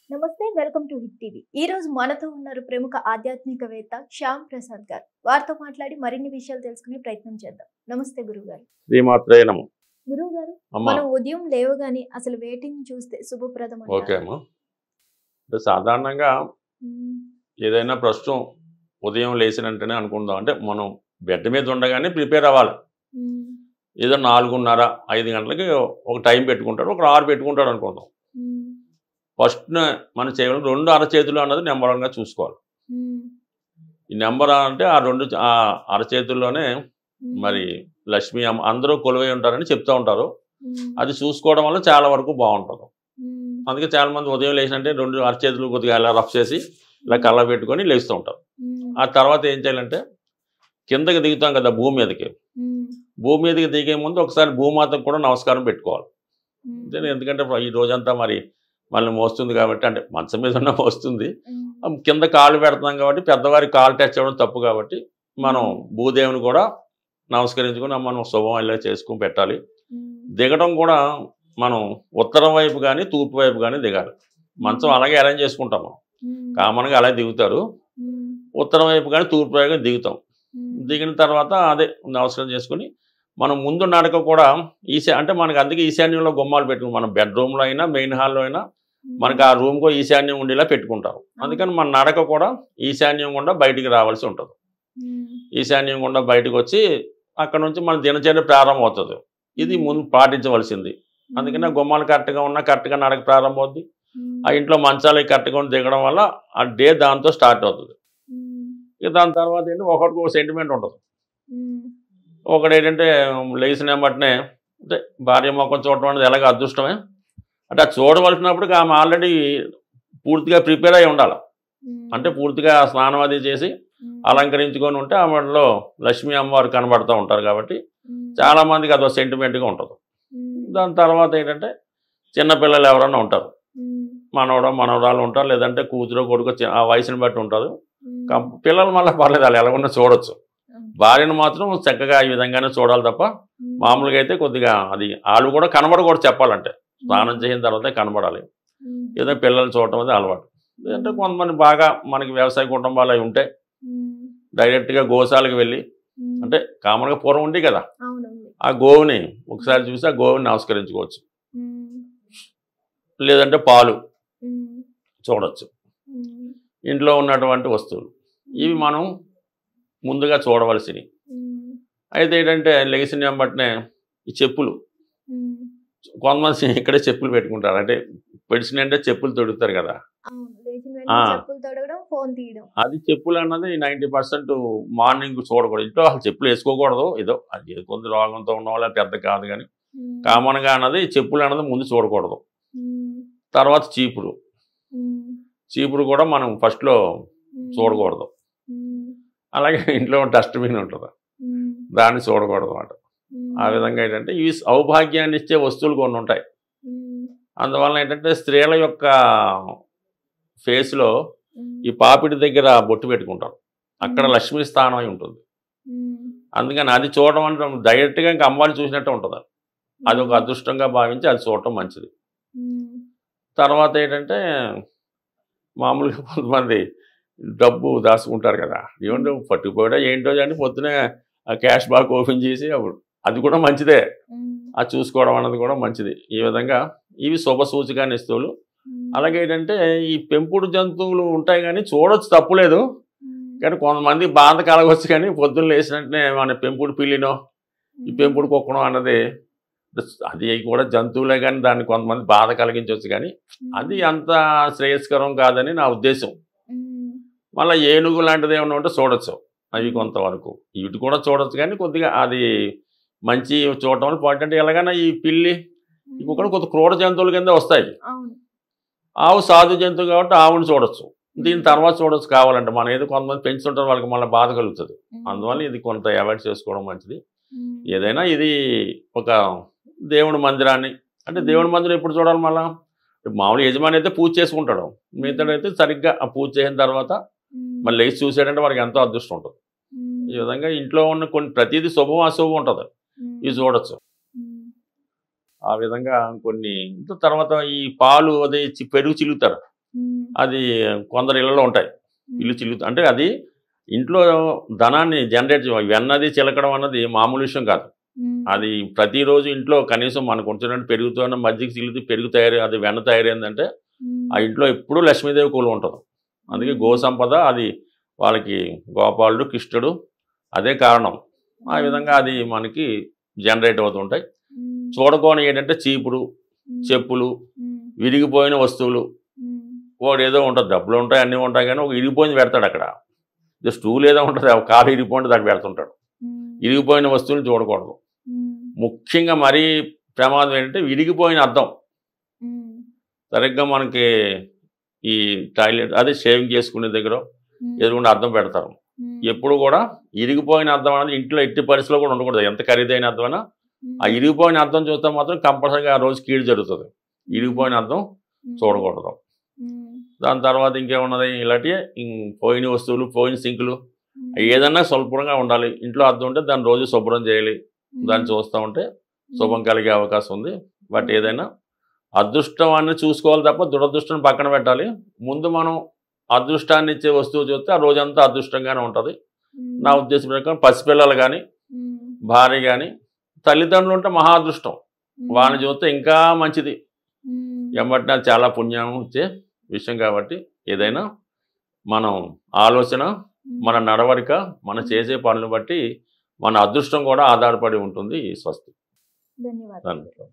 నమస్తే, welcome to hit TV. ఈ రోజు మనతో ఉన్నారు ప్రముఖ ఆధ్యాత్మికవేత్త శ్యామ్ ప్రసాద్ గారు. వారితో మాట్లాడి మరిన్ని విషయాలు తెలుసుకునే ప్రయత్నం చేద్దాం. నమస్తే గురుగారు. శ్రీమాత్రే నమః. గురుగారు, అమ్మా. మనం ఉదయం లేవగానే అసలు వేటిని చూస్తే శుభప్రదం ఓకే అంటారు? అమ్మా. అంటే సాధారణంగా మ్మ్. ఏదైనా ప్రస్తుతం ఉదయం లేచిన వెంటనే అనుకుందాం, అంటే మనం బెడ్ మీద ఉండగానే ప్రిపేర్ అవ్వాలి. మ్మ్. ఏదో 4:30, 5 గంటలకి ఒక టైం పెట్టుకుంటాడు, ఒక 6 పెట్టుకుంటాడు అనుకుందాం. మ్మ్. ఫస్ట్ మనం చేయడం 2 అరచేతులు అన్నది నెంబర్ 1గా చూసుకోవాలి. మ్మ్. ఈ నెంబర్ అంటే ఆ 2 అరచేతుల్లోనే మ్మ్. మరి లక్ష్మి అమ్మ అందరూ కొలువై ఉంటారని చెప్తూ ఉంటారు. మ్మ్. అది చూసుకోవడం వల్ల చాలా వరకు బాగుంటుంది. మ్మ్. అందుకే చాలామంది ఉదయం లేచినంటే 2 అరచేతులు కొద్దిగా ఇలా రఫ్ చేసి ఇలా కళ్ళ పెట్టుకొని లేస్తూ ఉంటారు. మ్మ్. ఆ తర్వాత ఏం చేయాలంటే కిందకి దిగుతాం కదా భూమి మీదకి. మ్మ్. భూమి మీదకి దిగే ముందు ఒకసారి భూమాతకు కూడా నమస్కారం పెట్టుకోవాలి. మ్మ్. ఎందుకంటే ఈ రోజంతా మరి మనల్ని మోస్తుంది కాబట్టి, అంటే మంచం మీద ఉన్న మోస్తుంది, మ్మ్. కింద కాళ్ళు పెడుతున్నాం కాబట్టి పెద్దవారి కాళ్ళు టచ్ చేయడం తప్పు కాబట్టి మనం భూదేవుని కూడా నమస్కరించుకొని మనం శుభం ఇలా చేసుకుని పెట్టాలి. మ్మ్. దిగడం కూడా మనం ఉత్తరం వైపు కానీ తూర్పు వైపు కానీ దిగాలి. మంచం అలాగే అరేంజ్ చేసుకుంటాం మనం, మ్మ్. కామన్గా అలా దిగుతారు. మ్మ్. ఉత్తరం వైపు కానీ తూర్పు వైపు కానీ దిగుతాం. మ్మ్. దిగిన తర్వాత అదే నమస్కారం చేసుకుని మనం ముందు నడక కూడా అంటే మనకి అందుకే ఈశాన్యంలో గుమ్మాలు పెట్టుకుని మన బెడ్రూమ్లో అయినా మెయిన్ హాల్లో అయినా మనకి ఆ రూమ్కో ఈశాన్యం ఉండేలా పెట్టుకుంటారు. అందుకని మన నడక కూడా ఈశాన్యం గుండా బయటికి రావాల్సి ఉంటుంది. మ్మ్. ఈశాన్యం గుండా బయటకు వచ్చి అక్కడ నుంచి మన దినచర్య ప్రారంభం అవుతుంది. ఇది ముందు పాటించవలసింది. అందుకని గుమ్మాలు కరెక్ట్గా ఉన్నా కరెక్ట్గా నడక ప్రారంభం అవుతుంది. మ్మ్. ఆ ఇంట్లో మంచాలు కరెక్ట్గా దిగడం వల్ల ఆ డే దాంతో స్టార్ట్ అవుతుంది. మ్మ్. ఇక దాని తర్వాత ఏంటి ఒకరికి ఒక సెంటిమెంట్ ఉంటుంది. మ్మ్. ఒకడు ఏంటంటే లేచిన వెంబటనే అంటే భార్య ముఖం చూడటం అనేది ఎలాగ అదృష్టమే, అంటే అది చూడవలసినప్పుడు ఆమె ఆల్రెడీ పూర్తిగా ప్రిపేర్ అయి ఉండాలి. మ్మ్. అంటే పూర్తిగా స్నానం అది చేసి మ్మ్. అలంకరించుకొని ఉంటే ఆమెలో లక్ష్మీ అమ్మవారు కనబడుతూ ఉంటారు కాబట్టి మ్మ్. చాలామందికి అదో సెంటిమెంట్గా ఉంటుంది. మ్మ్. దాని తర్వాత ఏంటంటే చిన్నపిల్లలు ఎవరైనా ఉంటారు, మ్మ్. మనవడో మనవరాలు ఉంటారు, లేదంటే కూతురు కొడుకు ఆ వయసుని బట్టి ఉంటుంది. మ్మ్. పిల్లలు మళ్ళీ పర్లేదు, వాళ్ళు ఎలాగొన్నా చూడొచ్చు. మ్మ్. భార్యను మాత్రం చక్కగా ఈ విధంగానే చూడాలి తప్ప మ్మ్. మామూలుగా అయితే కొద్దిగా అది వాళ్ళు కూడా కనబడకూడదు. చెప్పాలంటే స్నానం చేసిన తర్వాతే కనబడాలి. మ్మ్. ఏదో పిల్లల్ని చూడటం అనేది అలవాటు. లేదంటే కొంతమంది బాగా మనకి వ్యవసాయ కుటుంబాలు అవి ఉంటే మ్మ్. డైరెక్ట్గా గోశాలకు వెళ్ళి, మ్మ్. అంటే కామన్గా పూర్వం ఉంది కదా, అవునండి. ఆ గోవుని ఒకసారి చూసి ఆ గోవుని నమస్కరించుకోవచ్చు. మ్మ్. లేదంటే పాలు మ్మ్. చూడొచ్చు. మ్మ్. ఇంట్లో ఉన్నటువంటి వస్తువులు ఇవి మనం ముందుగా చూడవలసినవి. మ్మ్. అయితే ఏంటంటే లెగిసిన వెంబటనే ఈ చెప్పులు, మ్మ్. కొంతమంది ఇక్కడే చెప్పులు పెట్టుకుంటారు. అంటే పెడిసినంటే చెప్పులు తొడుగుతారు కదా, అవును, లేచిన ఆ. వెంటనే చెప్పులు తొడగడం, ఫోన్ తీయడం. అది చెప్పులు అన్నది 90% మార్నింగ్ చూడకూడదు. ఇంట్లో అసలు చెప్పులు వేసుకోకూడదు. ఏదో అది కొంత రోగంతో ఉన్న వాళ్ళ పెద్ద కాదు, కానీ మ్మ్. కామన్గా అన్నది చెప్పులు అన్నది ముందు చూడకూడదు. మ్మ్. తర్వాత చీపురు, మ్మ్. చీపురు కూడా మనం ఫస్ట్లో మ్మ్. చూడకూడదు. మ్మ్. అలాగే ఇంట్లో డస్ట్బిన్ ఉంటుంది, మ్మ్. దాన్ని చూడకూడదు అన్నమాట. మ్మ్. ఆ విధంగా ఏంటంటే ఇవి సౌభాగ్యాన్ని ఇచ్చే వస్తువులు కొన్ని ఉంటాయి. మ్మ్. అందువలన ఏంటంటే స్త్రీల యొక్క ఫేస్లో మ్మ్. ఈ పాపిడి దగ్గర బొట్టు పెట్టుకుంటారు, అక్కడ లక్ష్మీ స్థానం అయి ఉంటుంది. మ్మ్. అందుకని అది చూడడం అంటే డైరెక్ట్గా ఇంకా అమ్మవారిని చూసినట్టు ఉంటుంది. అది ఒక అదృష్టంగా భావించి అది చూడటం మంచిది. మ్మ్. తర్వాత ఏంటంటే మామూలుగా కొంతమంది డబ్బు దాచుకుంటారు కదా, ఏమంటే పట్టుకుపోయా ఏంటో అని పొద్దునే ఆ క్యాష్ బాక్ ఓపెన్ చేసి అప్పుడు అది కూడా మంచిదే. మ్మ్. అది చూసుకోవడం అన్నది కూడా మంచిది. ఈ విధంగా ఇవి శుభ సూచిక వస్తువులు. మ్మ్. అలాగే ఏంటంటే ఈ పెంపుడు జంతువులు ఉంటాయి కానీ చూడొచ్చు, తప్పులేదు. మ్మ్. కానీ కొంతమంది బాధ కలగవచ్చు, కానీ పొద్దున్న లేచినట్టునే మన పెంపుడు పిల్లినో ఈ పెంపుడు కుక్కనో అన్నది అది కూడా జంతువులే, కానీ దాన్ని కొంతమంది బాధ కలిగించవచ్చు, కానీ అది అంత శ్రేయస్కరం కాదని నా ఉద్దేశం. మ్మ్. మళ్ళీ ఏనుగు లాంటిది ఏమైనా ఉంటే చూడొచ్చు, అవి కొంతవరకు ఇటు కూడా చూడొచ్చు, కానీ కొద్దిగా అది మంచి చూడటం వల్ల పాయింట్. అంటే ఎలాగైనా ఈ పిల్లి ఈ కుక్కను కొంత క్రూర జంతువుల కింద వస్తాయి. అవును. ఆవు సాధు జంతువు కాబట్టి ఆవుని చూడొచ్చు, దీని తర్వాత చూడొచ్చు కావాలంటే. మనం ఏదో కొంతమంది పెంచుతుంటారు, వాళ్ళకి మళ్ళీ బాధ కలుగుతుంది. అందువల్ల ఇది కొంత అవాయిడ్ చేసుకోవడం మంచిది. మ్మ్. ఏదైనా ఇది ఒక దేవుడి మందిరాన్ని, అంటే దేవుడి మందిరం ఎప్పుడు చూడాలి, మళ్ళీ మామూలు యజమాని అయితే పూజ చేసుకుంటాడు, మిగతాడైతే సరిగ్గా ఆ పూజ చేసిన తర్వాత మ్మ్. మళ్ళీ లేచి చూసాడంటే వాడికి ఎంతో అదృష్టం ఉంటుంది. మ్మ్. ఈ విధంగా ఇంట్లో ఉన్న కొన్ని ప్రతిదీ శుభం అశుభం ఉంటుంది, మ్మ్. ఇవి చూడొచ్చు. మ్మ్. ఆ విధంగా కొన్ని తర్వాత ఈ పాలు అదే పెరుగు చిలుగుతారు, అది కొందరు ఇళ్లలో ఉంటాయి. ఇల్లు చిల్లు అంటే అది ఇంట్లో ధనాన్ని జనరేట్ వెన్నది చిలకడం అన్నది మామూలు విషయం కాదు. అది ప్రతిరోజు ఇంట్లో కనీసం మనకు ఉంచినట్టు పెరుగుతున్న మజ్జిగ చిల్లుతూ పెరుగు తయారు అది వెన్న తయారైందంటే ఆ ఇంట్లో ఎప్పుడూ లక్ష్మీదేవి కూలు ఉంటుంది. అందుకే గో సంపద అది వాళ్ళకి గోపాలుడు కృష్ణుడు అదే కారణం. ఆ విధంగా అది మనకి జనరేట్ అవుతుంటాయి. చూడకోని ఏంటంటే చీపురు, చెప్పులు, విరిగిపోయిన వస్తువులు, వాడు ఏదో ఉంటుంది, డబ్బులు ఉంటాయి అన్నీ ఉంటాయి కానీ ఒక ఇరిగిపోయింది పెడతాడు అక్కడ. స్టూల్ ఏదో ఉంటుంది కాలు ఇరిగిపోయింది దాన్ని పెడుతుంటాడు. ఇరిగిపోయిన వస్తువులు చూడకూడదు. ముఖ్యంగా మరీ ప్రమాదం ఏంటంటే విరిగిపోయిన అద్దం. సరిగ్గా మనకి ఈ టాయిలెట్ అదే షేవింగ్ చేసుకునే దగ్గర ఎదురుగుండా అద్దం పెడతారు. ఎప్పుడు కూడా ఇరిగిపోయిన అద్దం అనేది ఇంట్లో ఎట్టి పరిస్థితిలో కూడా ఉండకూడదు. ఎంత ఖరీదైన అద్దమైనా ఆ ఇరిగిపోయిన అద్దం చూస్తే మాత్రం కంపల్సరీగా ఆ రోజు కీడు జరుగుతుంది. ఇరిగిపోయిన అద్దం చూడకూడదు. దాని తర్వాత ఇంకేమున్నది ఇలాంటి పోయిన వస్తువులు, పోయిన సింకులు ఏదన్నా స్వల్పంగా ఉండాలి. ఇంట్లో అద్దం ఉంటే దాన్ని రోజు శుభ్రం చేయాలి. దాన్ని చూస్తూ ఉంటే శుభం కలిగే అవకాశం ఉంది. బట్ ఏదైనా అదృష్టాన్ని చూసుకోవాలి తప్ప దురదృష్టాన్ని పక్కన పెట్టాలి. ముందు మనం అదృష్టాన్ని ఇచ్చే వస్తువు చూస్తే ఆ రోజంతా అదృష్టంగానే ఉంటుంది. నా ఉద్దేశం ప్రకారం పసిపిల్లలు కానీ, భార్య కానీ, తల్లిదండ్రులు ఉంటే మహా అదృష్టం. వాళ్ళని చూస్తే ఇంకా మంచిది. ఎంబటినా చాలా పుణ్యం ఇచ్చే విషయం కాబట్టి ఏదైనా మనం ఆలోచన, మన నడవడిక, మన చేసే పనులు బట్టి మన అదృష్టం కూడా ఆధారపడి ఉంటుంది. స్వస్తి. ధన్యవాదాలు.